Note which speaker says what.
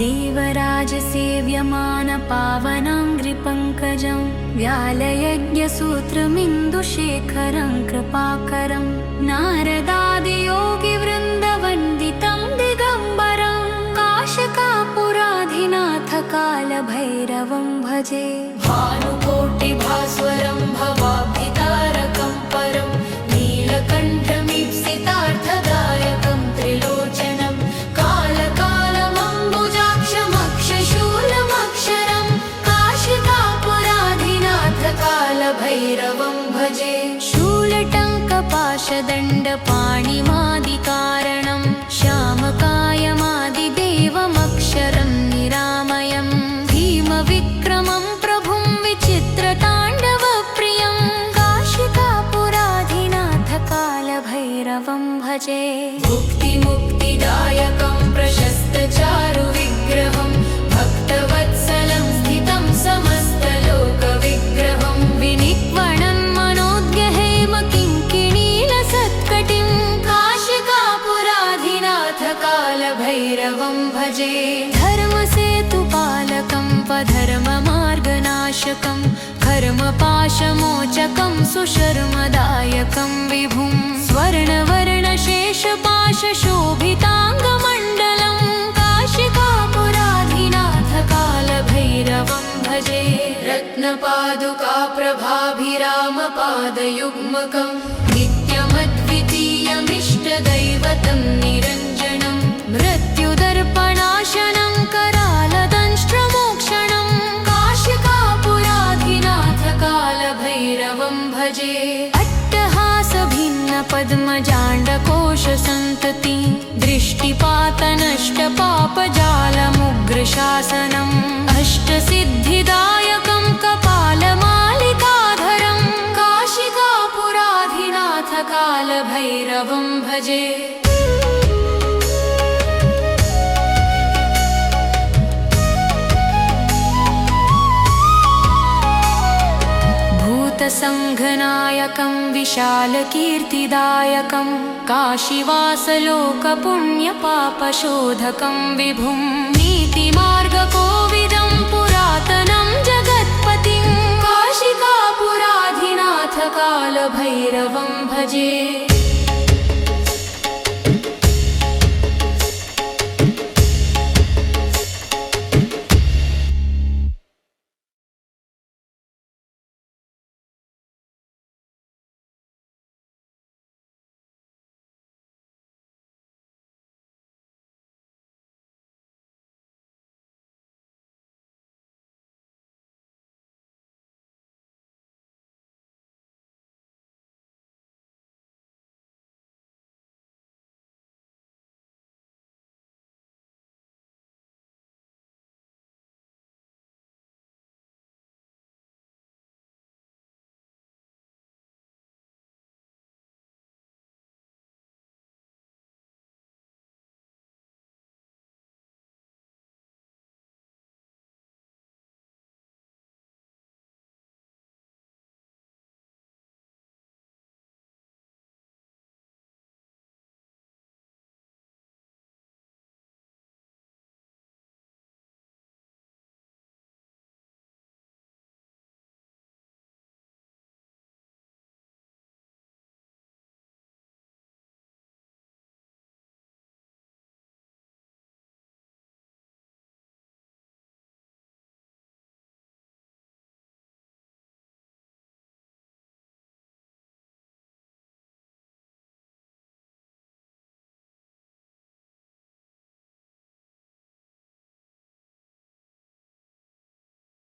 Speaker 1: देवराजसेव्यमानपावनाङ्घ्रिपङ्कजं व्यालयज्ञसूत्रमिन्दुशेखरं कृपाकरं नारदादियोगिवृन्दवन्दितं दिगम्बरं काशकापुराधिनाथकालभैरवं भजे। भानुकोटिभास्वरं भवाब्धितारकं परं नीलकण्ठमीप्सितार्थदायकं त्रिलोचनं कालकालमम्बुजाक्षमक्षशूलमक्षरं काशिकापुराधिनाथकालभैरवं भजे। शूलटङ्कपाशदण्डपाणिमादिकारणं श्यामकायमादिदेवमक्षरं निरामयं भीमविक्रमं प्रभुं विचित्रताण्डवप्रियं काशिकापुराधिनाथकालभैरवं भजे। मुक्तिमुक्तिदायकं प्रशस्तचारुविग्रहं भक्तवत्सलं स्थितं समस्तलोकविग्रहं विनिक्वणं मनोज्ञहेमकिङ्किणीलसत्कटिं काशिकापुराधिनाथकालभैरवं भजे। धर्मसेतुपालकं स्वधर्ममार्गनाशकं कर्मपाशमोचकं सुशर्मदायकं विभुं स्वर्णवर्णशेषपाशशोभिताङ्गमण्डलं काशिकापुराधिनाथकालभैरवं भजे। रत्नपादुकाप्रभाभिरामपादयुग्मकं नित्यमद्वितीयमिष्टदैवतं निरञ्जनं मृत्युदर्पणाशनं करालदंष्ट्रमोक्षणं काशिकापुराधिनाथकालभैरवं भजे। अट्टहासभिन्नपद्मजाण्डकोशसन्ततिं दृष्टिपातनष्टपापजालमुग्रशासनम् अष्टसिद्धिदायकं कपालमालिकाधरं काशिकापुराधिनाथकालभैरवं भजे। भूतसङ्घनायकं विशालकीर्तिदायकं काशीवासलोकपुण्यपापशोधकं विभुं